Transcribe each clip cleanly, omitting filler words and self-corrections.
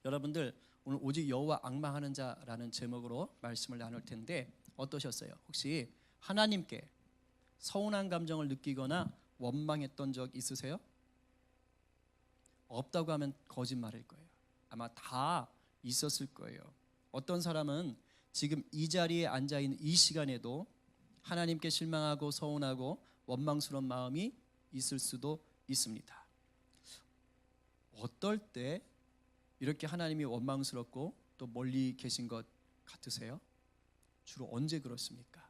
여러분들 오늘 오직 여호와 앙망하는 자라는 제목으로 말씀을 나눌 텐데 어떠셨어요? 혹시 하나님께 서운한 감정을 느끼거나 원망했던 적 있으세요? 없다고 하면 거짓말일 거예요. 아마 다 있었을 거예요. 어떤 사람은 지금 이 자리에 앉아있는 이 시간에도 하나님께 실망하고 서운하고 원망스러운 마음이 있을 수도 있습니다. 어떨 때 이렇게 하나님이 원망스럽고 또 멀리 계신 것 같으세요? 주로 언제 그렇습니까?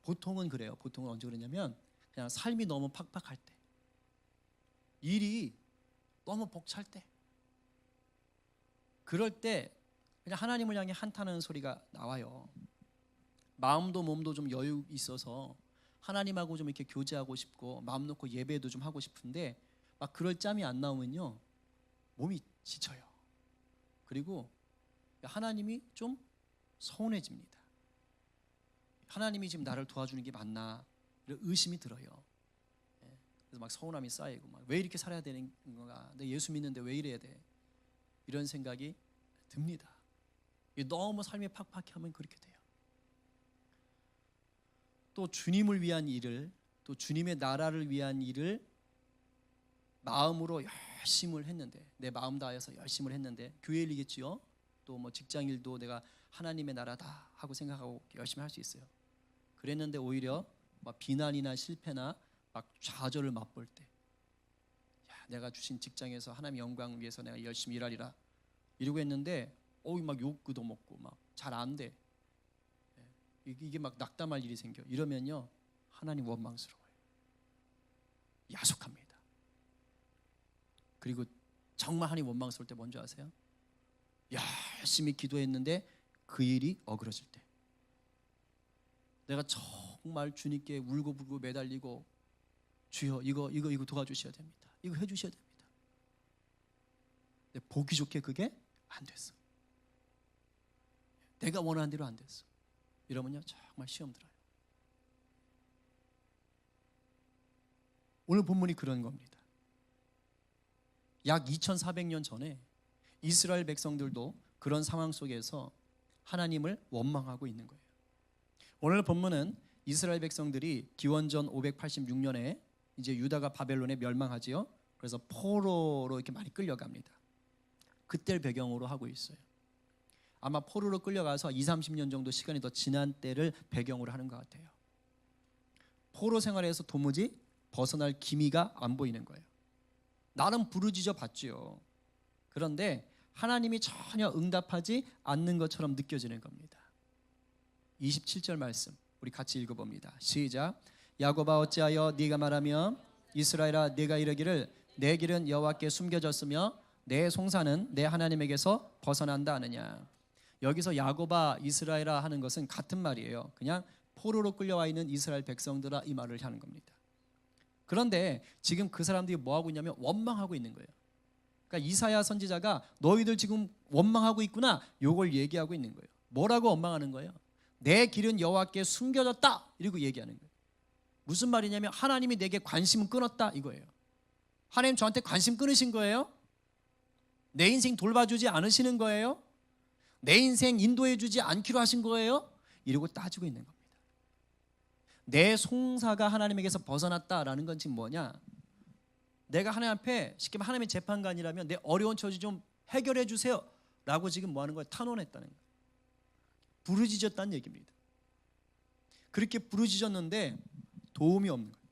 보통은 그래요. 보통은 언제 그러냐면 그냥 삶이 너무 팍팍할 때, 일이 너무 벅찰 때, 그럴 때 그냥 하나님을 향해 한탄하는 소리가 나와요. 마음도 몸도 좀 여유 있어서 하나님하고 좀 이렇게 교제하고 싶고 마음 놓고 예배도 좀 하고 싶은데 막 그럴 짬이 안 나오면요 몸이 지쳐요. 그리고 하나님이 좀 서운해집니다. 하나님이 지금 나를 도와주는 게 맞나 이런 의심이 들어요. 그래서 막 서운함이 쌓이고 막 왜 이렇게 살아야 되는 건가, 내 예수 믿는데 왜 이래야 돼, 이런 생각이 듭니다. 너무 삶이 팍팍해 하면 그렇게 돼요. 또 주님을 위한 일을, 또 주님의 나라를 위한 일을 마음으로 열심을 했는데, 내 마음 다해서 열심을 했는데, 교회 일이겠지요. 또 뭐 직장 일도 내가 하나님의 나라다 하고 생각하고 열심히 할 수 있어요. 그랬는데 오히려 막 비난이나 실패나 막 좌절을 맛볼 때, 내가 주신 직장에서 하나님의 영광 위해서 내가 열심히 일하리라 이러고 했는데 막 욕 얻어먹고 막 잘 안 돼. 이게 막 낙담할 일이 생겨. 이러면요 하나님 원망스러워요. 야속합니다. 그리고 정말 하나님 원망스러울 때 뭔지 아세요? 열심히 기도했는데 그 일이 어그러질 때, 내가 정말 주님께 울고불고 매달리고 주여 이거 도와주셔야 됩니다, 이거 해주셔야 됩니다. 근데 보기 좋게 그게 안 됐어. 내가 원하는 대로 안 됐어. 이러면요 정말 시험 들어요. 오늘 본문이 그런 겁니다. 약 2400년 전에 이스라엘 백성들도 그런 상황 속에서 하나님을 원망하고 있는 거예요. 오늘 본문은 이스라엘 백성들이 기원전 586년에 이제 유다가 바벨론에 멸망하지요. 그래서 포로로 이렇게 많이 끌려갑니다. 그때를 배경으로 하고 있어요. 아마 포로로 끌려가서 20-30년 정도 시간이 더 지난 때를 배경으로 하는 것 같아요. 포로 생활에서 도무지 벗어날 기미가 안 보이는 거예요. 나름 부르짖어 봤지요. 그런데 하나님이 전혀 응답하지 않는 것처럼 느껴지는 겁니다. 27절 말씀 우리 같이 읽어봅니다. 시작. 야곱아 어찌하여 네가 말하며 이스라엘아 네가 이르기를 내 길은 여호와께 숨겨졌으며 내 송사는 내 하나님에게서 벗어난다 하느냐. 여기서 야곱아 이스라엘아 하는 것은 같은 말이에요. 그냥 포로로 끌려와 있는 이스라엘 백성들아 이 말을 하는 겁니다. 그런데 지금 그 사람들이 뭐하고 있냐면 원망하고 있는 거예요. 그러니까 이사야 선지자가 너희들 지금 원망하고 있구나 요걸 얘기하고 있는 거예요. 뭐라고 원망하는 거예요? 내 길은 여호와께 숨겨졌다 이러고 얘기하는 거예요. 무슨 말이냐면 하나님이 내게 관심을 끊었다 이거예요. 하나님 저한테 관심 끊으신 거예요? 내 인생 돌봐주지 않으시는 거예요? 내 인생 인도해주지 않기로 하신 거예요? 이러고 따지고 있는 겁니다. 내 송사가 하나님에게서 벗어났다라는 건 지금 뭐냐? 내가 하나님 앞에 쉽게 말하면 하나님의 재판관이라면 내 어려운 처지 좀 해결해 주세요 라고 지금 뭐 하는 거예요? 탄원했다는 거예요. 부르짖었다는 얘기입니다. 그렇게 부르짖었는데 도움이 없는 거예요.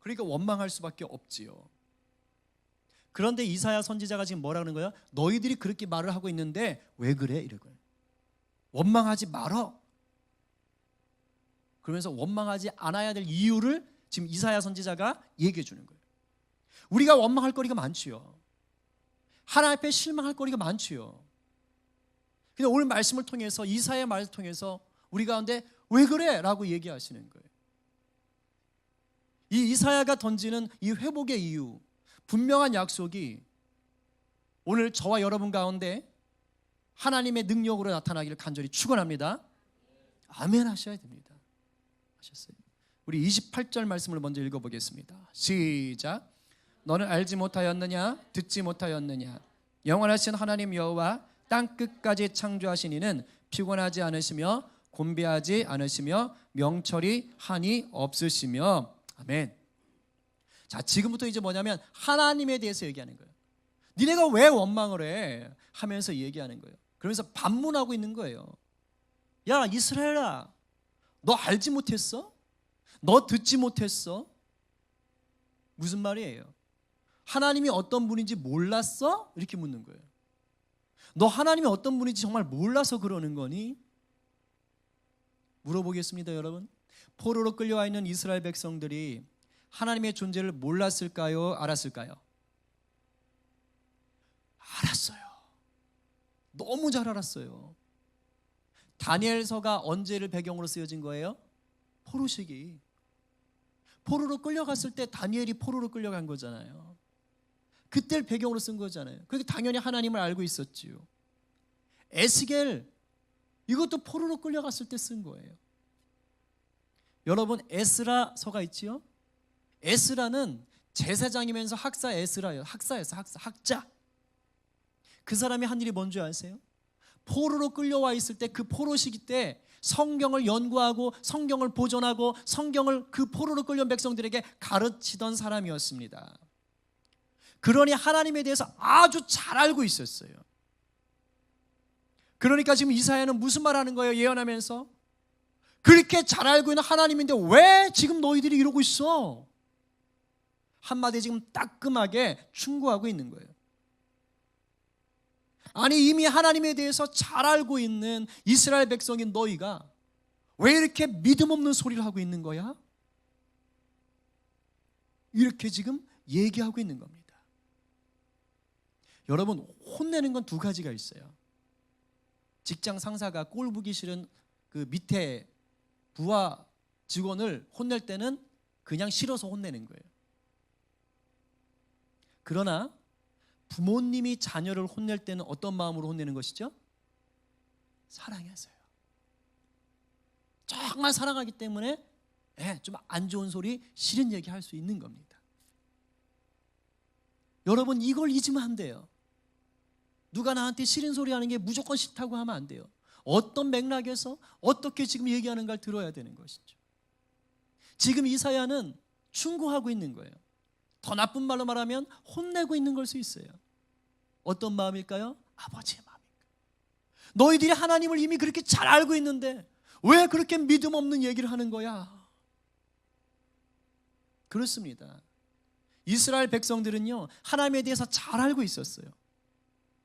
그러니까 원망할 수밖에 없지요. 그런데 이사야 선지자가 지금 뭐라 그러는 거예요? 너희들이 그렇게 말을 하고 있는데 왜 그래? 이러고요. 원망하지 말어. 그러면서 원망하지 않아야 될 이유를 지금 이사야 선지자가 얘기해 주는 거예요. 우리가 원망할 거리가 많지요. 하나님 앞에 실망할 거리가 많지요. 근데 오늘 말씀을 통해서 이사야의 말을 통해서 우리 가운데 왜 그래? 라고 얘기하시는 거예요. 이 이사야가 던지는 이 회복의 이유, 분명한 약속이 오늘 저와 여러분 가운데 하나님의 능력으로 나타나기를 간절히 축원합니다. 아멘 하셔야 됩니다. 하셨어요? 우리 28절 말씀을 먼저 읽어보겠습니다. 시작. 너는 알지 못하였느냐? 듣지 못하였느냐? 영원하신 하나님 여호와 땅 끝까지 창조하신 이는 피곤하지 않으시며 곤배하지 않으시며 명철이 한이 없으시며. 아멘. 자, 지금부터 이제 뭐냐면 하나님에 대해서 얘기하는 거예요. 니네가 왜 원망을 해? 하면서 얘기하는 거예요. 그러면서 반문하고 있는 거예요. 야, 이스라엘아, 너 알지 못했어? 너 듣지 못했어? 무슨 말이에요? 하나님이 어떤 분인지 몰랐어? 이렇게 묻는 거예요. 너 하나님이 어떤 분인지 정말 몰라서 그러는 거니? 물어보겠습니다, 여러분. 포로로 끌려와 있는 이스라엘 백성들이 하나님의 존재를 몰랐을까요? 알았을까요? 알았어요. 너무 잘 알았어요. 다니엘서가 언제를 배경으로 쓰여진 거예요? 포로 시기. 포로로 끌려갔을 때 다니엘이 포로로 끌려간 거잖아요. 그때를 배경으로 쓴 거잖아요. 그러니까 당연히 하나님을 알고 있었지요. 에스겔, 이것도 포로로 끌려갔을 때 쓴 거예요. 여러분, 에스라서가 있지요. 에스라는 제사장이면서 학사 에스라예요. 학사였어, 학자. 그 사람이 한 일이 뭔지 아세요? 포로로 끌려와 있을 때, 그 포로 시기 때 성경을 연구하고 성경을 보존하고 성경을 그 포로로 끌려온 백성들에게 가르치던 사람이었습니다. 그러니 하나님에 대해서 아주 잘 알고 있었어요. 그러니까 지금 이사야는 무슨 말 하는 거예요? 예언하면서 그렇게 잘 알고 있는 하나님인데 왜 지금 너희들이 이러고 있어? 한마디 지금 따끔하게 충고하고 있는 거예요. 아니, 이미 하나님에 대해서 잘 알고 있는 이스라엘 백성인 너희가 왜 이렇게 믿음 없는 소리를 하고 있는 거야? 이렇게 지금 얘기하고 있는 겁니다. 여러분, 혼내는 건 두 가지가 있어요. 직장 상사가 꼴 보기 싫은 그 밑에 부하 직원을 혼낼 때는 그냥 싫어서 혼내는 거예요. 그러나 부모님이 자녀를 혼낼 때는 어떤 마음으로 혼내는 것이죠? 사랑해서요. 정말 사랑하기 때문에 좀 안 좋은 소리, 싫은 얘기 할 수 있는 겁니다. 여러분, 이걸 잊으면 안 돼요. 누가 나한테 싫은 소리 하는 게 무조건 싫다고 하면 안 돼요. 어떤 맥락에서 어떻게 지금 얘기하는가를 들어야 되는 것이죠. 지금 이사야는 충고하고 있는 거예요. 더 나쁜 말로 말하면 혼내고 있는 걸 수 있어요. 어떤 마음일까요? 아버지의 마음일까요? 너희들이 하나님을 이미 그렇게 잘 알고 있는데 왜 그렇게 믿음 없는 얘기를 하는 거야? 그렇습니다. 이스라엘 백성들은요, 하나님에 대해서 잘 알고 있었어요.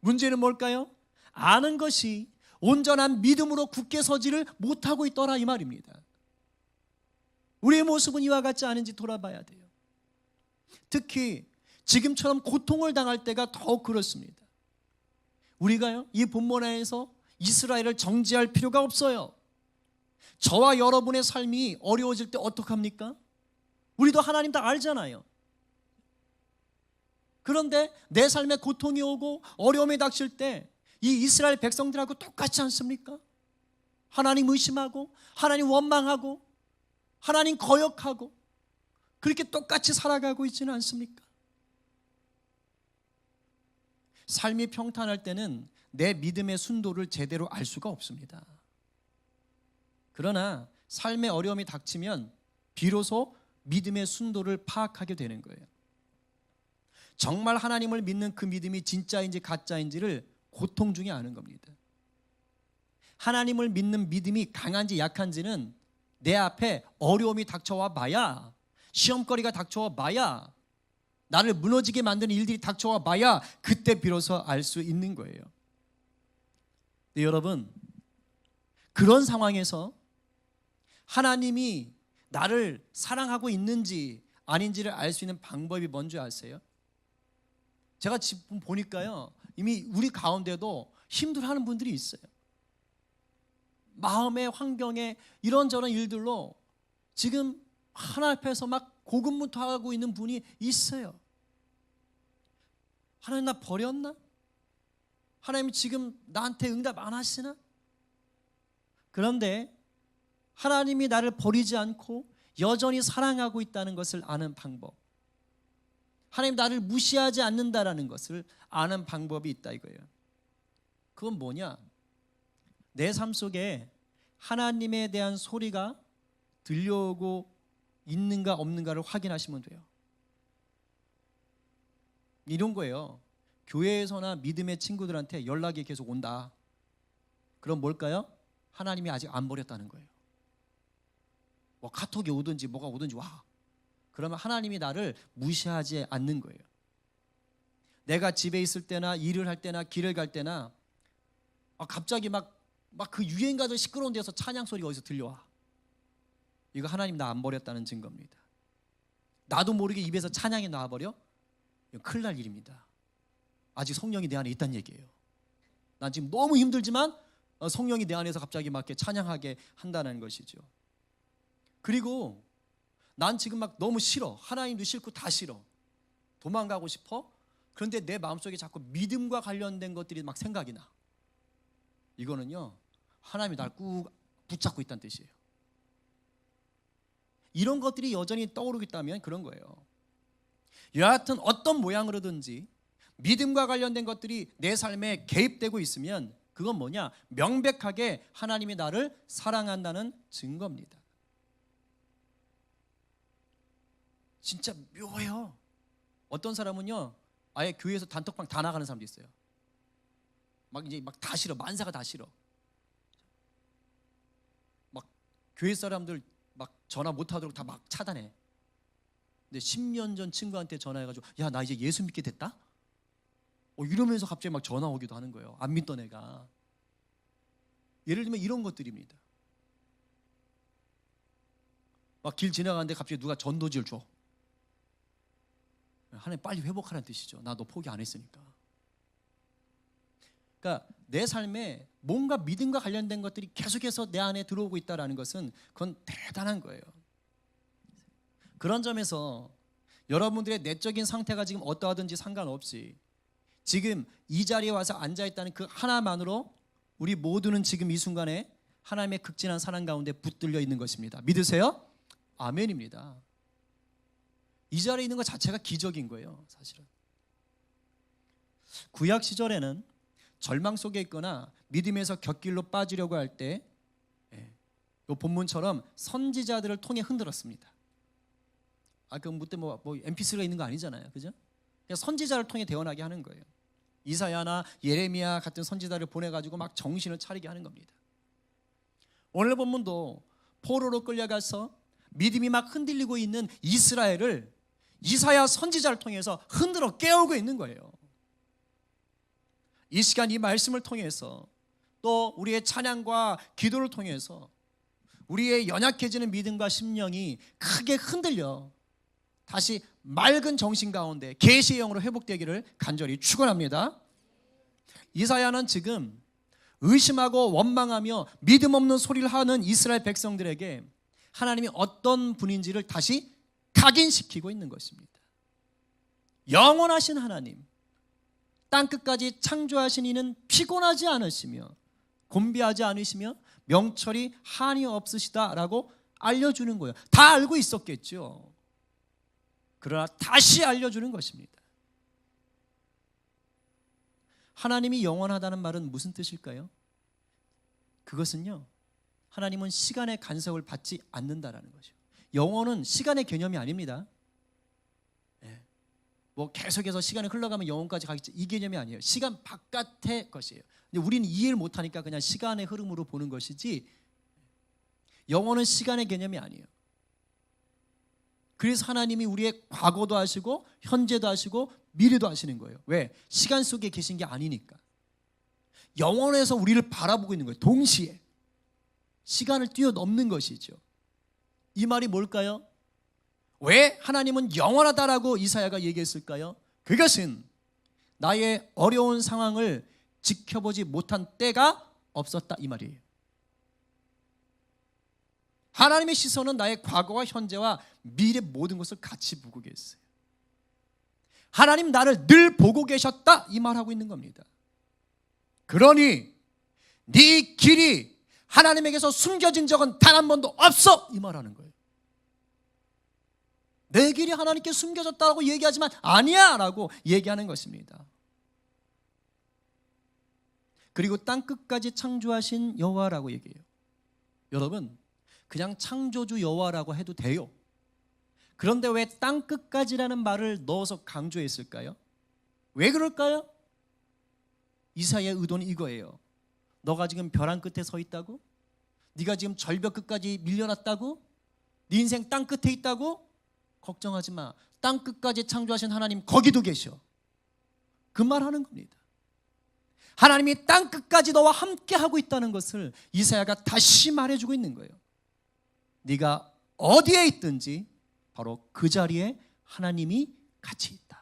문제는 뭘까요? 아는 것이 온전한 믿음으로 굳게 서지를 못하고 있더라, 이 말입니다. 우리의 모습은 이와 같지 않은지 돌아봐야 돼요. 특히 지금처럼 고통을 당할 때가 더욱 그렇습니다. 우리가요, 이 본문에서 이스라엘을 정죄할 필요가 없어요. 저와 여러분의 삶이 어려워질 때 어떡합니까? 우리도 하나님 다 알잖아요. 그런데 내 삶에 고통이 오고 어려움이 닥칠 때 이 이스라엘 백성들하고 똑같지 않습니까? 하나님 의심하고 하나님 원망하고 하나님 거역하고 그렇게 똑같이 살아가고 있지는 않습니까? 삶이 평탄할 때는 내 믿음의 순도를 제대로 알 수가 없습니다. 그러나 삶의 어려움이 닥치면 비로소 믿음의 순도를 파악하게 되는 거예요. 정말 하나님을 믿는 그 믿음이 진짜인지 가짜인지를 고통 중에 아는 겁니다. 하나님을 믿는 믿음이 강한지 약한지는 내 앞에 어려움이 닥쳐와 봐야, 시험거리가 닥쳐와 봐야, 나를 무너지게 만드는 일들이 닥쳐와 봐야 그때 비로소 알 수 있는 거예요. 네, 여러분, 그런 상황에서 하나님이 나를 사랑하고 있는지 아닌지를 알 수 있는 방법이 뭔지 아세요? 제가 지금 보니까요, 이미 우리 가운데도 힘들어하는 분들이 있어요. 마음의 환경에 이런저런 일들로 지금 하나 앞에서 막 고군분투하고 있는 분이 있어요. 하나님, 나 버렸나? 하나님 지금 나한테 응답 안 하시나? 그런데 하나님이 나를 버리지 않고 여전히 사랑하고 있다는 것을 아는 방법, 하나님 나를 무시하지 않는다라는 것을 아는 방법이 있다 이거예요. 그건 뭐냐? 내 삶 속에 하나님에 대한 소리가 들려오고 있는가 없는가를 확인하시면 돼요. 이런 거예요. 교회에서나 믿음의 친구들한테 연락이 계속 온다. 그럼 뭘까요? 하나님이 아직 안 버렸다는 거예요. 뭐 카톡이 오든지 뭐가 오든지 와. 그러면 하나님이 나를 무시하지 않는 거예요. 내가 집에 있을 때나 일을 할 때나 길을 갈 때나 갑자기 막 그 유행가들 시끄러운 데서 찬양 소리가 어디서 들려와. 이거 하나님 나 안 버렸다는 증거입니다. 나도 모르게 입에서 찬양이 나와버려? 이거 큰일 날 일입니다. 아직 성령이 내 안에 있다는 얘기예요. 난 지금 너무 힘들지만 성령이 내 안에서 갑자기 막 이렇게 찬양하게 한다는 것이죠. 그리고 난 지금 막 너무 싫어. 하나님도 싫고 다 싫어. 도망가고 싶어. 그런데 내 마음속에 자꾸 믿음과 관련된 것들이 막 생각이 나. 이거는요, 하나님이 날 꾹 붙잡고 있다는 뜻이에요. 이런 것들이 여전히 떠오르고 있다면 그런 거예요. 여하튼 어떤 모양으로든지 믿음과 관련된 것들이 내 삶에 개입되고 있으면 그건 뭐냐? 명백하게 하나님이 나를 사랑한다는 증거입니다. 진짜 묘해요. 어떤 사람은요, 아예 교회에서 단톡방 다 나가는 사람도 있어요. 이제 다 싫어. 만사가 다 싫어. 막 교회 사람들 막 전화 못 하도록 다 막 차단해. 근데 10년 전 친구한테 전화해가지고 야, 나 이제 예수 믿게 됐다? 이러면서 갑자기 막 전화 오기도 하는 거예요. 안 믿던 애가. 예를 들면 이런 것들입니다. 막 길 지나가는데 갑자기 누가 전도지를 줘. 하나님 빨리 회복하라는 뜻이죠. 나 너 포기 안 했으니까. 그러니까 내 삶에 뭔가 믿음과 관련된 것들이 계속해서 내 안에 들어오고 있다는 것은 그건 대단한 거예요. 그런 점에서 여러분들의 내적인 상태가 지금 어떠하든지 상관없이 지금 이 자리에 와서 앉아있다는 그 하나만으로 우리 모두는 지금 이 순간에 하나님의 극진한 사랑 가운데 붙들려 있는 것입니다. 믿으세요? 아멘입니다. 이 자리에 있는 것 자체가 기적인 거예요, 사실은. 구약 시절에는 절망 속에 있거나 믿음에서 곁길로 빠지려고 할 때 이 본문처럼 선지자들을 통해 흔들었습니다. 그럼 그때 뭐 MP3가 있는 거 아니잖아요, 그죠? 그냥 선지자를 통해 대언하게 하는 거예요. 이사야나 예레미야 같은 선지자를 보내가지고 막 정신을 차리게 하는 겁니다. 오늘 본문도 포로로 끌려가서 믿음이 막 흔들리고 있는 이스라엘을 이사야 선지자를 통해서 흔들어 깨우고 있는 거예요. 이 시간 이 말씀을 통해서 또 우리의 찬양과 기도를 통해서 우리의 연약해지는 믿음과 심령이 크게 흔들려 다시 맑은 정신 가운데 계시의 영으로 회복되기를 간절히 축원합니다. 이사야는 지금 의심하고 원망하며 믿음 없는 소리를 하는 이스라엘 백성들에게 하나님이 어떤 분인지를 다시 각인시키고 있는 것입니다. 영원하신 하나님, 땅끝까지 창조하신 이는 피곤하지 않으시며 곤비하지 않으시며 명철이 한이 없으시다라고 알려주는 거예요. 다 알고 있었겠죠. 그러나 다시 알려주는 것입니다. 하나님이 영원하다는 말은 무슨 뜻일까요? 그것은요, 하나님은 시간의 간섭을 받지 않는다라는 거죠. 영원은 시간의 개념이 아닙니다. 뭐 계속해서 시간이 흘러가면 영원까지 가겠지, 이 개념이 아니에요. 시간 바깥의 것이에요. 근데 우리는 이해를 못하니까 그냥 시간의 흐름으로 보는 것이지 영원은 시간의 개념이 아니에요. 그래서 하나님이 우리의 과거도 하시고 현재도 하시고 미래도 하시는 거예요. 왜? 시간 속에 계신 게 아니니까. 영원에서 우리를 바라보고 있는 거예요. 동시에 시간을 뛰어넘는 것이죠. 이 말이 뭘까요? 왜 하나님은 영원하다라고 이사야가 얘기했을까요? 그것은 나의 어려운 상황을 지켜보지 못한 때가 없었다, 이 말이에요. 하나님의 시선은 나의 과거와 현재와 미래 모든 것을 같이 보고 계세요. 하나님 나를 늘 보고 계셨다, 이 말하고 있는 겁니다. 그러니 네 길이 하나님에게서 숨겨진 적은 단 한 번도 없어, 이 말하는 거예요. 내 길이 하나님께 숨겨졌다고 얘기하지만 아니야 라고 얘기하는 것입니다. 그리고 땅끝까지 창조하신 여호와라고 얘기해요. 여러분, 그냥 창조주 여호와라고 해도 돼요. 그런데 왜 땅끝까지라는 말을 넣어서 강조했을까요? 왜 그럴까요? 이사야의 의도는 이거예요. 너가 지금 벼랑 끝에 서 있다고? 네가 지금 절벽 끝까지 밀려났다고? 네 인생 땅 끝에 있다고? 걱정하지 마. 땅 끝까지 창조하신 하나님 거기도 계셔. 그 말하는 겁니다. 하나님이 땅 끝까지 너와 함께 하고 있다는 것을 이사야가 다시 말해주고 있는 거예요. 네가 어디에 있든지 바로 그 자리에 하나님이 같이 있다.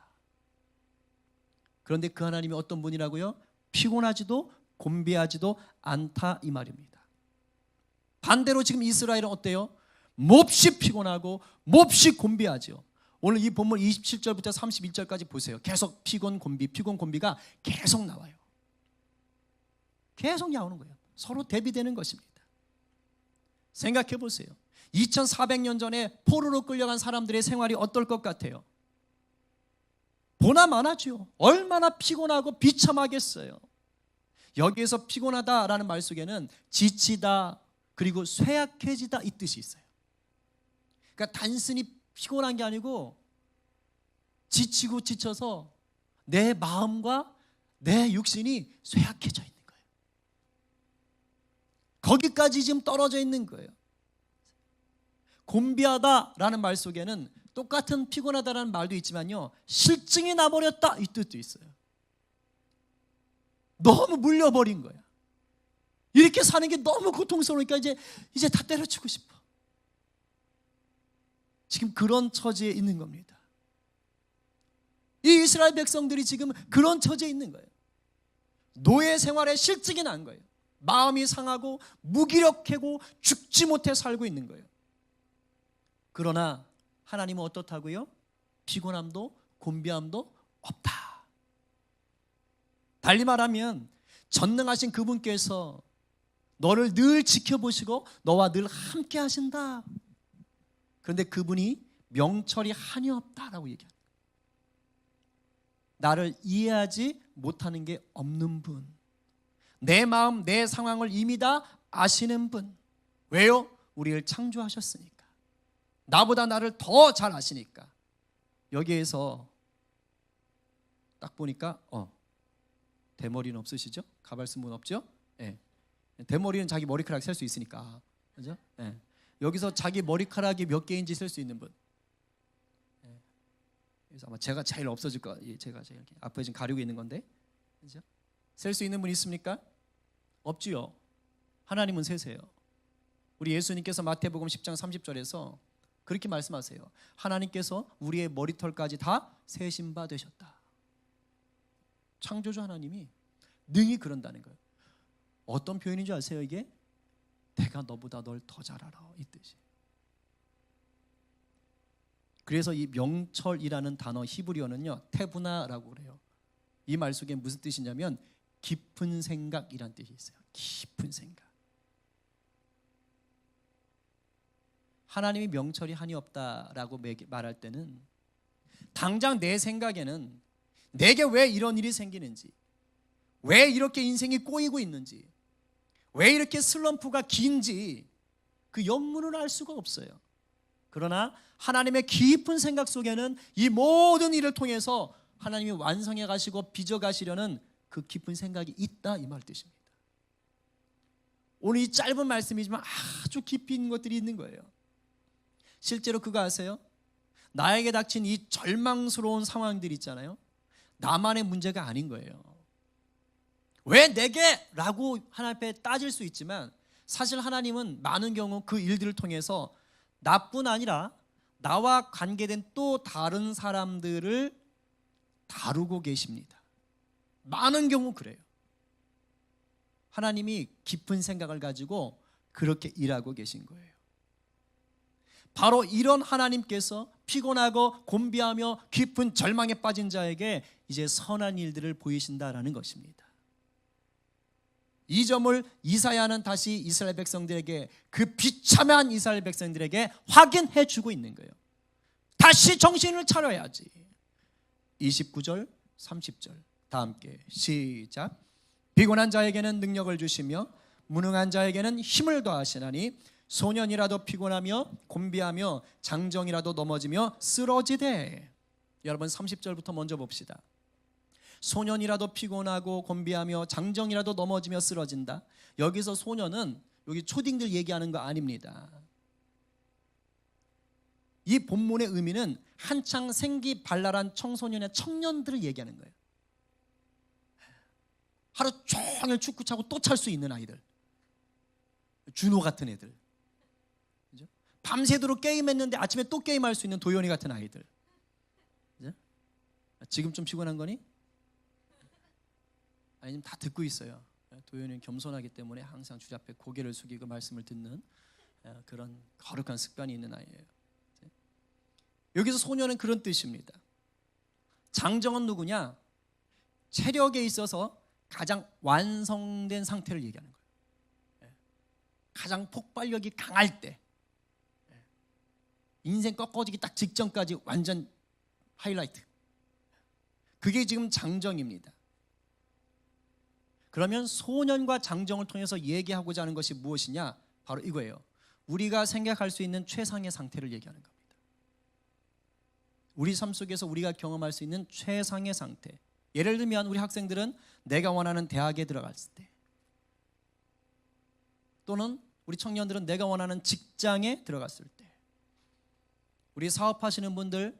그런데 그 하나님이 어떤 분이라고요? 피곤하지도 곤비하지도 않다 이 말입니다. 반대로 지금 이스라엘은 어때요? 몹시 피곤하고 몹시 곤비하죠. 오늘 이 본문 27절부터 31절까지 보세요. 계속 피곤 곤비가 계속 나와요. 계속 나오는 거예요. 서로 대비되는 것입니다. 생각해 보세요. 2400년 전에 포로로 끌려간 사람들의 생활이 어떨 것 같아요? 보나마나죠. 얼마나 피곤하고 비참하겠어요. 여기에서 피곤하다라는 말 속에는 지치다 그리고 쇠약해지다 이 뜻이 있어요. 그러니까 단순히 피곤한 게 아니고 지치고 지쳐서 내 마음과 내 육신이 쇠약해져 있는 거예요. 거기까지 지금 떨어져 있는 거예요. 곤비하다라는 말 속에는 똑같은 피곤하다라는 말도 있지만요, 실증이 나버렸다 이 뜻도 있어요. 너무 물려버린 거야. 이렇게 사는 게 너무 고통스러우니까 이제 다 때려치고 싶어. 지금 그런 처지에 있는 겁니다. 이 이스라엘 백성들이 지금 그런 처지에 있는 거예요. 노예 생활에 실증이 난 거예요. 마음이 상하고 무기력하고 죽지 못해 살고 있는 거예요. 그러나 하나님은 어떻다고요? 피곤함도 곤비함도 없다. 달리 말하면 전능하신 그분께서 너를 늘 지켜보시고 너와 늘 함께 하신다. 그런데 그분이 명철이 한이 없다라고 얘기합니다. 나를 이해하지 못하는 게 없는 분, 내 마음 내 상황을 이미 다 아시는 분. 왜요? 우리를 창조하셨으니까. 나보다 나를 더 잘 아시니까. 여기에서 딱 보니까 대머리는 없으시죠? 가발 쓴 분 없죠? 네. 대머리는 자기 머리카락 셀 수 있으니까. 그죠? 네. 여기서 자기 머리카락이 몇 개인지 셀 수 있는 분. 네. 그래서 아마 제가 제일 없어질 거. 제가 제일 이렇게 앞에 지금 가리고 있는 건데. 그죠? 셀 수 있는 분 있습니까? 없지요. 하나님은 세세요. 우리 예수님께서 마태복음 10장 30절에서 그렇게 말씀하세요. 하나님께서 우리의 머리털까지 다 세신 바 되셨다. 창조주 하나님이 능히 그런다는 거예요. 어떤 표현인 줄 아세요 이게? 내가 너보다 널 더 잘 알아 이 뜻이. 그래서 이 명철이라는 단어 히브리어는요 테부나라고 그래요. 이 말 속에 무슨 뜻이냐면 깊은 생각이란 뜻이 있어요. 깊은 생각. 하나님이 명철이 한이 없다라고 말할 때는 당장 내 생각에는 내게 왜 이런 일이 생기는지, 왜 이렇게 인생이 꼬이고 있는지, 왜 이렇게 슬럼프가 긴지 그 연문을 알 수가 없어요. 그러나 하나님의 깊은 생각 속에는 이 모든 일을 통해서 하나님이 완성해 가시고 빚어 가시려는 그 깊은 생각이 있다 이 말 뜻입니다. 오늘 이 짧은 말씀이지만 아주 깊이 있는 것들이 있는 거예요. 실제로 그거 아세요? 나에게 닥친 이 절망스러운 상황들 있잖아요. 나만의 문제가 아닌 거예요. 왜 내게? 라고 하나님 앞에 따질 수 있지만 사실 하나님은 많은 경우 그 일들을 통해서 나뿐 아니라 나와 관계된 또 다른 사람들을 다루고 계십니다. 많은 경우 그래요. 하나님이 깊은 생각을 가지고 그렇게 일하고 계신 거예요. 바로 이런 하나님께서 피곤하고 곤비하며 깊은 절망에 빠진 자에게 이제 선한 일들을 보이신다라는 것입니다. 이 점을 이사야는 다시 이스라엘 백성들에게, 그 비참한 이스라엘 백성들에게 확인해 주고 있는 거예요. 다시 정신을 차려야지. 29절 30절 다 함께 시작. 피곤한 자에게는 능력을 주시며 무능한 자에게는 힘을 더하시나니 소년이라도 피곤하며 곤비하며 장정이라도 넘어지며 쓰러지되. 여러분 30절부터 먼저 봅시다. 소년이라도 피곤하고 곤비하며 장정이라도 넘어지며 쓰러진다. 여기서 소년은 여기 초딩들 얘기하는 거 아닙니다. 이 본문의 의미는 한창 생기 발랄한 청소년의 청년들을 얘기하는 거예요. 하루 종일 축구 차고 또 찰 수 있는 아이들, 준호 같은 애들, 그죠? 밤새도록 게임했는데 아침에 또 게임할 수 있는 도연이 같은 아이들. 그죠? 지금 좀 피곤한 거니? 아니면 다 듣고 있어요. 도연이는 겸손하기 때문에 항상 주제 앞에 고개를 숙이고 말씀을 듣는 그런 거룩한 습관이 있는 아이예요. 여기서 소년은 그런 뜻입니다. 장정은 누구냐? 체력에 있어서 가장 완성된 상태를 얘기하는 거예요. 가장 폭발력이 강할 때, 인생 꺾어지기 딱 직전까지 완전 하이라이트. 그게 지금 장정입니다. 그러면 소년과 장정을 통해서 얘기하고자 하는 것이 무엇이냐? 바로 이거예요. 우리가 생각할 수 있는 최상의 상태를 얘기하는 겁니다. 우리 삶 속에서 우리가 경험할 수 있는 최상의 상태. 예를 들면 우리 학생들은 내가 원하는 대학에 들어갔을 때, 또는 우리 청년들은 내가 원하는 직장에 들어갔을 때, 우리 사업하시는 분들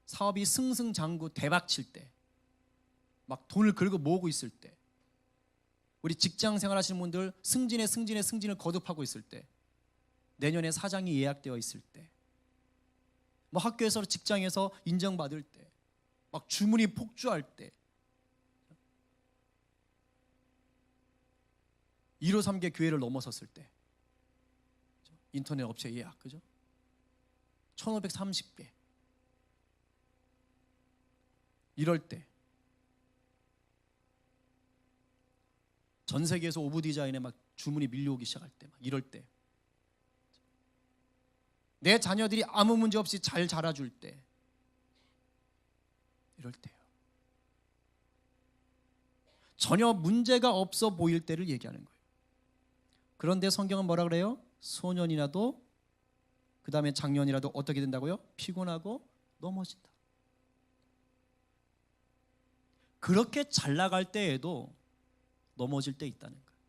사업이 승승장구 대박칠 때, 막 돈을 긁어 모으고 있을 때, 우리 직장 생활하시는 분들 승진을 거듭하고 있을 때, 내년에 사장이 예약되어 있을 때, 뭐 학교에서 직장에서 인정받을 때, 막 주문이 폭주할 때, 1호3개 교회를 넘어섰을 때, 인터넷 업체 예약, 그죠? 1530개 이럴 때, 전 세계에서 오브 디자인에 막 주문이 밀려오기 시작할 때, 막 이럴 때, 내 자녀들이 아무 문제 없이 잘 자라줄 때, 이럴 때요. 전혀 문제가 없어 보일 때를 얘기하는 거예요. 그런데 성경은 뭐라 그래요? 소년이라도, 그 다음에 장년이라도 어떻게 된다고요? 피곤하고 넘어진다. 그렇게 잘 나갈 때에도 넘어질 때 있다는 거예요.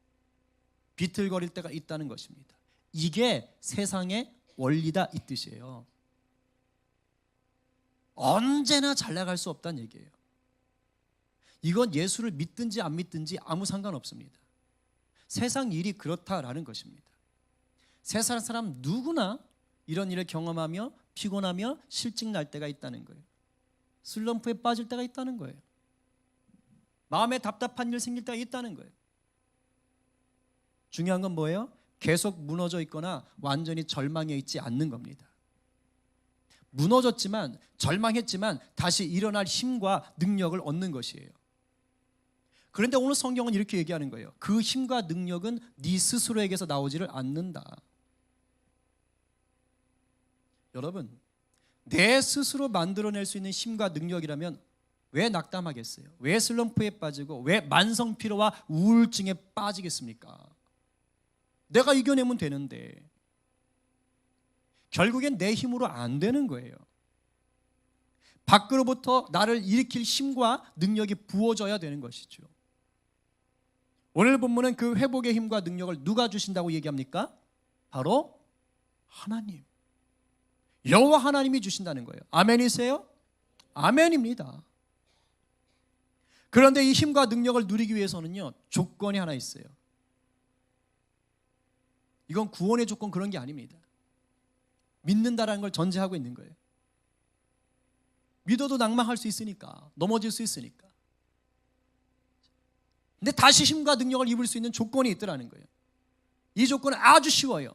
비틀거릴 때가 있다는 것입니다. 이게 세상의 원리다 이 뜻이에요. 언제나 잘 나갈 수 없다는 얘기예요. 이건 예수를 믿든지 안 믿든지 아무 상관없습니다. 세상 일이 그렇다라는 것입니다. 세상 사람 누구나 이런 일을 경험하며 피곤하며 실직 날 때가 있다는 거예요. 슬럼프에 빠질 때가 있다는 거예요. 마음에 답답한 일 생길 때가 있다는 거예요. 중요한 건 뭐예요? 계속 무너져 있거나 완전히 절망해 있지 않는 겁니다. 무너졌지만, 절망했지만 다시 일어날 힘과 능력을 얻는 것이에요. 그런데 오늘 성경은 이렇게 얘기하는 거예요. 그 힘과 능력은 네 스스로에게서 나오지를 않는다. 여러분, 내 스스로 만들어낼 수 있는 힘과 능력이라면 왜 낙담하겠어요? 왜 슬럼프에 빠지고 왜 만성 피로와 우울증에 빠지겠습니까? 내가 이겨내면 되는데. 결국엔 내 힘으로 안 되는 거예요. 밖으로부터 나를 일으킬 힘과 능력이 부어져야 되는 것이죠. 오늘 본문은 그 회복의 힘과 능력을 누가 주신다고 얘기합니까? 바로 하나님, 여호와 하나님이 주신다는 거예요. 아멘이세요? 아멘입니다. 그런데 이 힘과 능력을 누리기 위해서는요, 조건이 하나 있어요. 이건 구원의 조건, 그런 게 아닙니다. 믿는다라는 걸 전제하고 있는 거예요. 믿어도 낭망할 수 있으니까, 넘어질 수 있으니까. 근데 다시 힘과 능력을 입을 수 있는 조건이 있더라는 거예요. 이 조건은 아주 쉬워요.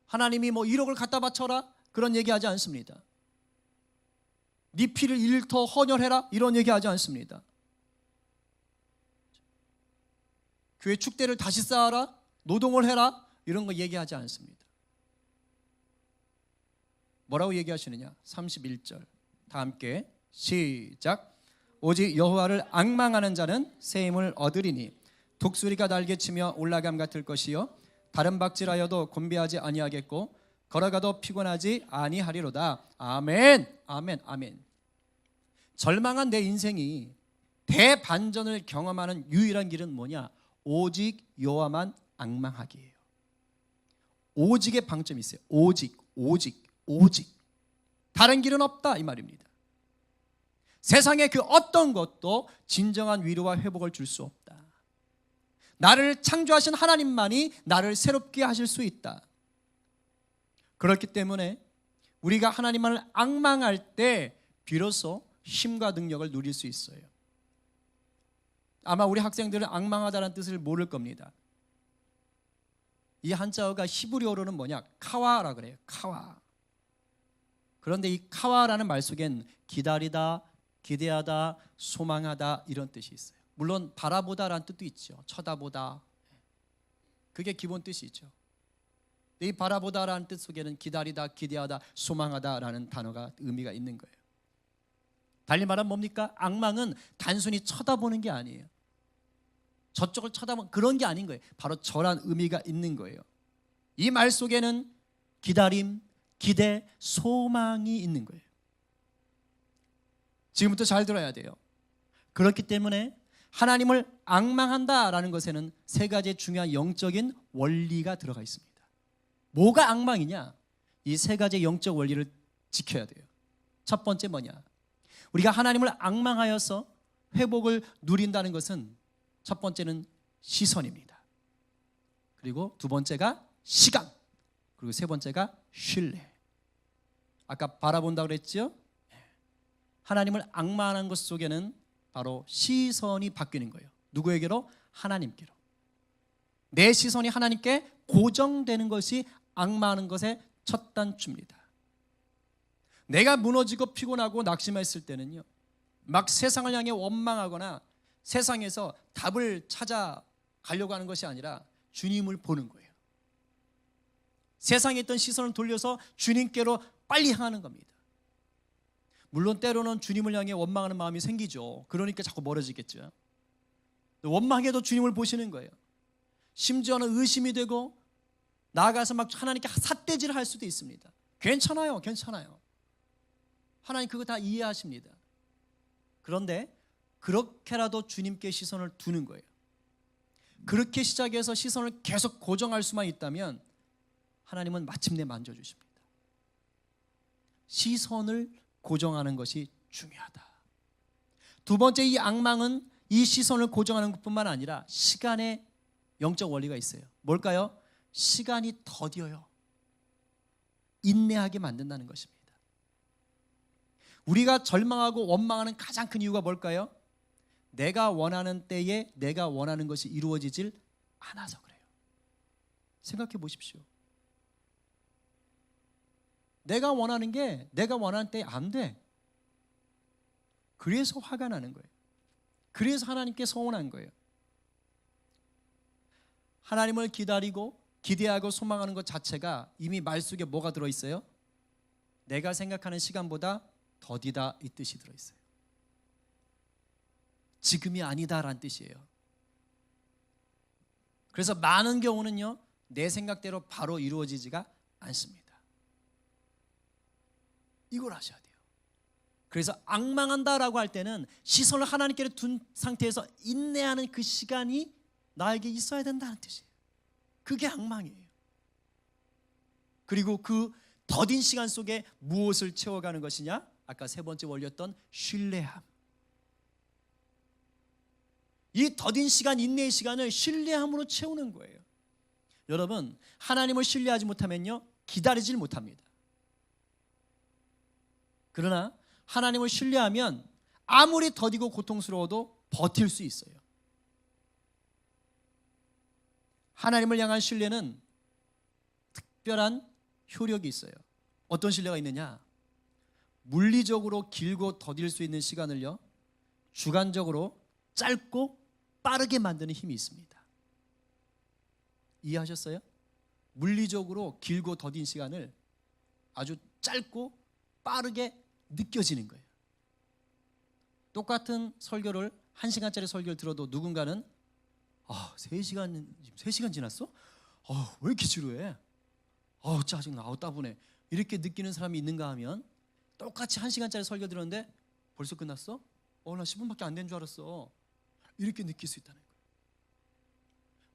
하나님이 뭐 1억을 갖다 바쳐라 그런 얘기하지 않습니다. 네 피를 1리터 헌혈해라 이런 얘기하지 않습니다. 교회 축대를 다시 쌓아라, 노동을 해라 이런 거 얘기하지 않습니다. 뭐라고 얘기하시느냐? 31절 다 함께 시작. 오직 여호와를 앙망하는 자는 새 힘을 얻으리니 독수리가 날개치며 올라감 같을 것이요 다른 박질하여도 곤비하지 아니하겠고 걸어가도 피곤하지 아니하리로다. 아멘. 아멘. 아멘. 절망한 내 인생이 대반전을 경험하는 유일한 길은 뭐냐? 오직 여호와만 앙망하기예요. 오직의 방점이 있어요. 오직, 오직, 오직. 다른 길은 없다 이 말입니다. 세상의 그 어떤 것도 진정한 위로와 회복을 줄 수 없다. 나를 창조하신 하나님만이 나를 새롭게 하실 수 있다. 그렇기 때문에 우리가 하나님을 앙망할 때 비로소 힘과 능력을 누릴 수 있어요. 아마 우리 학생들은 앙망하다는 뜻을 모를 겁니다. 이 한자어가 히브리어로는 뭐냐? 카와라 그래요. 카와. 그런데 이 카와라는 말 속엔 기다리다, 기대하다, 소망하다 이런 뜻이 있어요. 물론 바라보다라는 뜻도 있죠. 쳐다보다. 그게 기본 뜻이 있죠. 이 바라보다라는 뜻 속에는 기다리다, 기대하다, 소망하다라는 단어가 의미가 있는 거예요. 달리 말하면 뭡니까? 앙망은 단순히 쳐다보는 게 아니에요. 저쪽을 쳐다보는 그런 게 아닌 거예요. 바로 저란 의미가 있는 거예요. 이 말 속에는 기다림, 기대, 소망이 있는 거예요. 지금부터 잘 들어야 돼요. 그렇기 때문에 하나님을 앙망한다라는 것에는 세 가지의 중요한 영적인 원리가 들어가 있습니다. 뭐가 앙망이냐? 이 세 가지의 영적 원리를 지켜야 돼요. 첫 번째 뭐냐? 우리가 하나님을 앙망하여서 회복을 누린다는 것은 첫 번째는 시선입니다. 그리고 두 번째가 시간. 그리고 세 번째가 신뢰. 아까 바라본다고 그랬죠? 하나님을 앙망하는 것 속에는 바로 시선이 바뀌는 거예요. 누구에게로? 하나님께로. 내 시선이 하나님께 고정되는 것이 앙망하는 것의 첫 단추입니다. 내가 무너지고 피곤하고 낙심했을 때는요, 막 세상을 향해 원망하거나 세상에서 답을 찾아가려고 하는 것이 아니라 주님을 보는 거예요. 세상에 있던 시선을 돌려서 주님께로 빨리 향하는 겁니다. 물론 때로는 주님을 향해 원망하는 마음이 생기죠. 그러니까 자꾸 멀어지겠죠. 원망해도 주님을 보시는 거예요. 심지어는 의심이 되고 나아가서 막 하나님께 삿대질을 할 수도 있습니다. 괜찮아요, 괜찮아요. 하나님 그거 다 이해하십니다. 그런데 그렇게라도 주님께 시선을 두는 거예요. 그렇게 시작해서 시선을 계속 고정할 수만 있다면 하나님은 마침내 만져주십니다. 시선을 고정하는 것이 중요하다. 두 번째, 이 앙망은 이 시선을 고정하는 것뿐만 아니라 시간의 영적 원리가 있어요. 뭘까요? 시간이 더뎌요. 인내하게 만든다는 것입니다. 우리가 절망하고 원망하는 가장 큰 이유가 뭘까요? 내가 원하는 때에 내가 원하는 것이 이루어지질 않아서 그래요. 생각해 보십시오. 내가 원하는 게 내가 원하는 때에 안 돼. 그래서 화가 나는 거예요. 그래서 하나님께 서운한 거예요. 하나님을 기다리고 기대하고 소망하는 것 자체가 이미 말 속에 뭐가 들어있어요? 내가 생각하는 시간보다 더디다 이 뜻이 들어있어요. 지금이 아니다라는 뜻이에요. 그래서 많은 경우는요, 내 생각대로 바로 이루어지지가 않습니다. 이걸 아셔야 돼요. 그래서 앙망한다라고 할 때는 시선을 하나님께 둔 상태에서 인내하는 그 시간이 나에게 있어야 된다는 뜻이에요. 그게 앙망이에요. 그리고 그 더딘 시간 속에 무엇을 채워가는 것이냐? 아까 세 번째 원리였던 신뢰함. 이 더딘 시간, 인내의 시간을 신뢰함으로 채우는 거예요. 여러분, 하나님을 신뢰하지 못하면요, 기다리질 못합니다. 그러나 하나님을 신뢰하면 아무리 더디고 고통스러워도 버틸 수 있어요. 하나님을 향한 신뢰는 특별한 효력이 있어요. 어떤 신뢰가 있느냐? 물리적으로 길고 더딜 수 있는 시간을요, 주관적으로 짧고 빠르게 만드는 힘이 있습니다. 이해하셨어요? 물리적으로 길고 더딘 시간을 아주 짧고 빠르게 느껴지는 거예요. 똑같은 설교를 1시간짜리 설교를 들어도 누군가는 3시간 지났어? 왜 이렇게 지루해? 짜증나, 따분해. 이렇게 느끼는 사람이 있는가 하면 똑같이 1시간짜리 설교 들었는데 벌써 끝났어? 나 10분밖에 안 된 줄 알았어. 이렇게 느낄 수 있다는 거예요.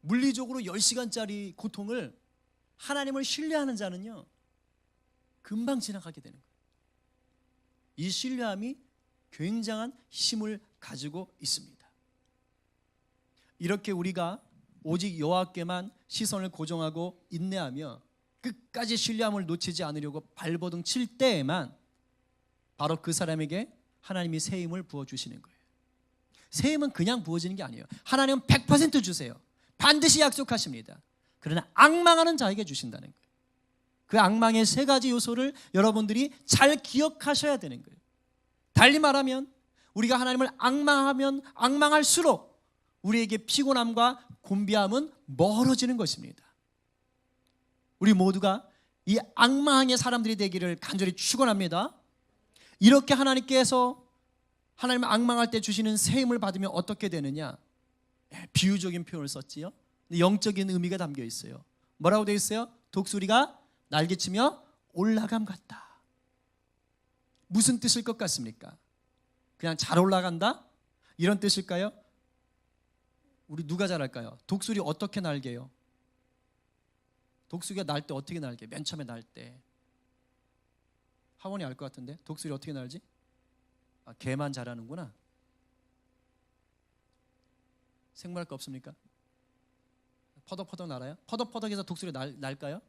물리적으로 10시간짜리 고통을 하나님을 신뢰하는 자는요 금방 지나가게 되는 거예요. 이 신뢰함이 굉장한 힘을 가지고 있습니다. 이렇게 우리가 오직 여호와께만 시선을 고정하고 인내하며 끝까지 신뢰함을 놓치지 않으려고 발버둥 칠 때에만 바로 그 사람에게 하나님이 새 힘을 부어주시는 거예요. 새 힘은 그냥 부어지는 게 아니에요. 하나님은 100% 주세요. 반드시 약속하십니다. 그러나 앙망하는 자에게 주신다는 거예요. 그 앙망의 3가지 요소를 여러분들이 잘 기억하셔야 되는 거예요. 달리 말하면 우리가 하나님을 앙망하면 앙망할수록 우리에게 피곤함과 곤비함은 멀어지는 것입니다. 우리 모두가 이 앙망의 사람들이 되기를 간절히 축원합니다. 이렇게 하나님께서 하나님을 앙망할 때 주시는 새 힘을 받으면 어떻게 되느냐? 비유적인 표현을 썼지요. 영적인 의미가 담겨 있어요. 뭐라고 되어 있어요? 독수리가 날개치며 올라감 같다. 무슨 뜻일 것 같습니까? 그냥 잘 올라간다? 이런 뜻일까요? 우리 누가 잘할까요? 독수리 어떻게 날개요? 독수리가 날 때 어떻게 날개? 맨 처음에 날 때. 하원이 알 것 같은데 독수리 어떻게 날지? 개만 잘하는구나. 생물할 거 없습니까? 퍼덕퍼덕 날아요? 퍼덕퍼덕해서 독수리 날까요?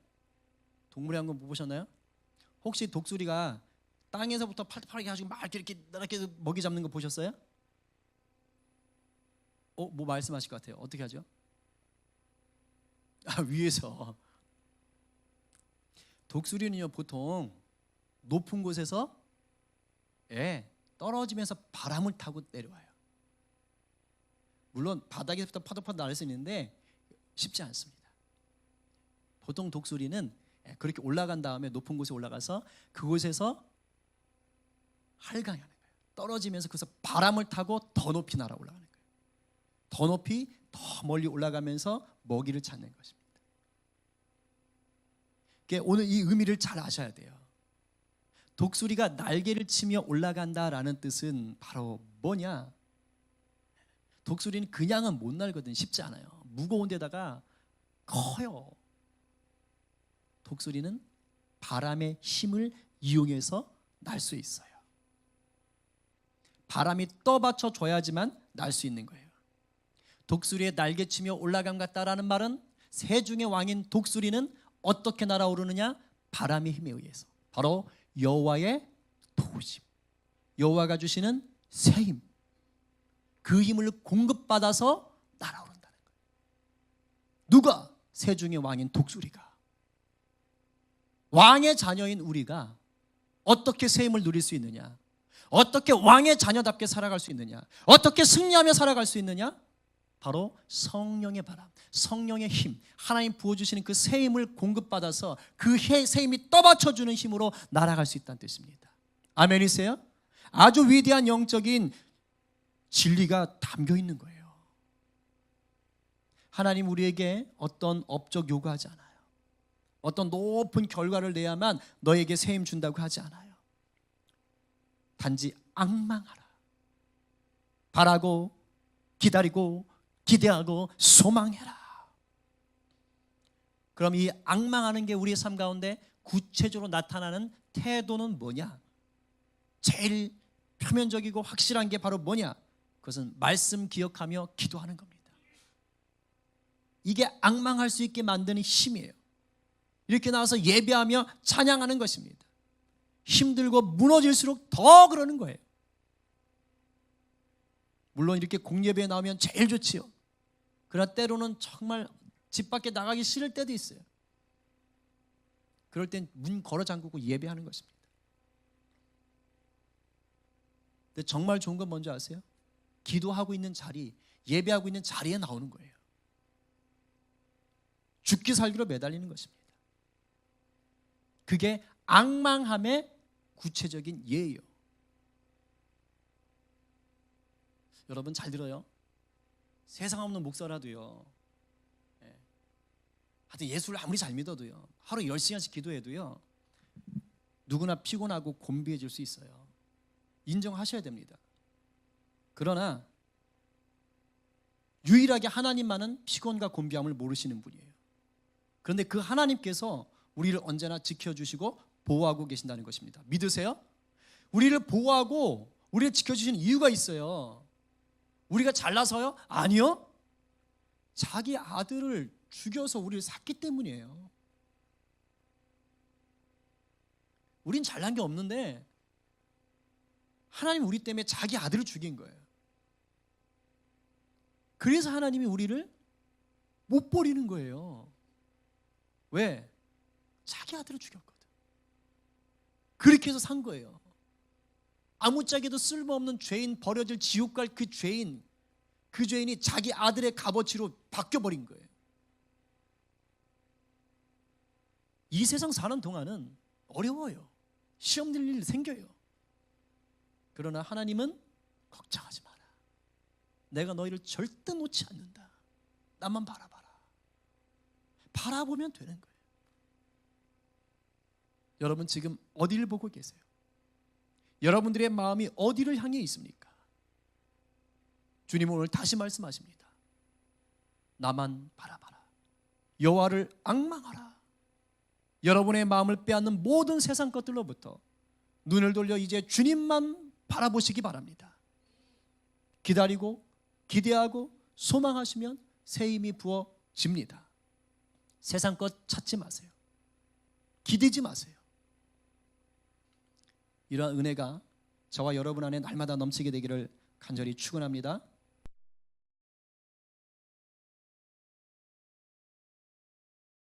동물의 왕국 못 보셨나요? 혹시 독수리가 땅에서부터 팔팔하게 가지고 막 이렇게 먹이 잡는 거 보셨어요? 뭐 말씀하실 것 같아요? 어떻게 하죠? 위에서. 독수리는요 보통 높은 곳에서 떨어지면서 바람을 타고 내려와요. 물론 바닥에서부터 파도파도 날 수 있는데 쉽지 않습니다. 보통 독수리는 그렇게 올라간 다음에 높은 곳에 올라가서 그곳에서 할강하는 거예요. 떨어지면서 그래서 바람을 타고 더 높이 날아 올라가는 거예요. 더 높이 더 멀리 올라가면서 먹이를 찾는 것입니다. 오늘 이 의미를 잘 아셔야 돼요. 독수리가 날개를 치며 올라간다라는 뜻은 바로 뭐냐? 독수리는 그냥은 못 날거든. 쉽지 않아요. 무거운 데다가 커요. 독수리는 바람의 힘을 이용해서 날 수 있어요. 바람이 떠받쳐 줘야지만 날 수 있는 거예요. 독수리의 날개치며 올라감 같다라는 말은 새 중의 왕인 독수리는 어떻게 날아오르느냐? 바람의 힘에 의해서. 바로 여호와의 도우심, 여호와가 주시는 새 힘, 그 힘을 공급받아서 날아오른다는 거예요. 누가? 새 중의 왕인 독수리가. 왕의 자녀인 우리가 어떻게 새 힘을 누릴 수 있느냐? 어떻게 왕의 자녀답게 살아갈 수 있느냐? 어떻게 승리하며 살아갈 수 있느냐? 바로 성령의 바람, 성령의 힘, 하나님 부어주시는 그 새 힘을 공급받아서 그 새 힘이 떠받쳐주는 힘으로 날아갈 수 있다는 뜻입니다. 아멘이세요? 아주 위대한 영적인 진리가 담겨 있는 거예요. 하나님 우리에게 어떤 업적 요구하지 않아요. 어떤 높은 결과를 내야만 너에게 새 힘 준다고 하지 않아요. 단지 앙망하라. 바라고 기다리고 기대하고 소망해라. 그럼 이 앙망하는 게 우리의 삶 가운데 구체적으로 나타나는 태도는 뭐냐? 제일 표면적이고 확실한 게 바로 뭐냐? 그것은 말씀 기억하며 기도하는 겁니다. 이게 앙망할 수 있게 만드는 힘이에요. 이렇게 나와서 예배하며 찬양하는 것입니다. 힘들고 무너질수록 더 그러는 거예요. 물론 이렇게 공예배에 나오면 제일 좋지요. 그러나 때로는 정말 집 밖에 나가기 싫을 때도 있어요. 그럴 땐 문 걸어 잠그고 예배하는 것입니다. 근데 정말 좋은 건 뭔지 아세요? 기도하고 있는 자리, 예배하고 있는 자리에 나오는 거예요. 죽기 살기로 매달리는 것입니다. 그게 앙망함의 구체적인 예예요. 여러분 잘 들어요. 세상 없는 목사라도요, 하여튼 예수를 아무리 잘 믿어도요, 하루 10시간씩 기도해도요, 누구나 피곤하고 곤비해질 수 있어요. 인정하셔야 됩니다. 그러나 유일하게 하나님만은 피곤과 곤비함을 모르시는 분이에요. 그런데 그 하나님께서 우리를 언제나 지켜주시고 보호하고 계신다는 것입니다. 믿으세요? 우리를 보호하고 우리를 지켜주시는 이유가 있어요. 우리가 잘나서요? 아니요. 자기 아들을 죽여서 우리를 샀기 때문이에요. 우린 잘난 게 없는데 하나님 우리 때문에 자기 아들을 죽인 거예요. 그래서 하나님이 우리를 못 버리는 거예요. 왜? 자기 아들을 죽였거든. 그렇게 해서 산 거예요. 아무짝에도 쓸모없는 죄인, 버려질 지옥 갈 그 죄인이 자기 아들의 값어치로 바뀌어버린 거예요. 이 세상 사는 동안은 어려워요. 시험 들 일 생겨요. 그러나 하나님은 걱정하지 마라. 내가 너희를 절대 놓지 않는다. 나만 바라봐라. 바라보면 되는 거예요. 여러분 지금 어디를 보고 계세요? 여러분들의 마음이 어디를 향해 있습니까? 주님은 오늘 다시 말씀하십니다. 나만 바라봐라. 여호와를 앙망하라. 여러분의 마음을 빼앗는 모든 세상 것들로부터 눈을 돌려 이제 주님만 바라보시기 바랍니다. 기다리고 기대하고 소망하시면 새 힘이 부어집니다. 세상 것 찾지 마세요. 기대지 마세요. 이러한 은혜가 저와 여러분 안에 날마다 넘치게 되기를 간절히 축원합니다.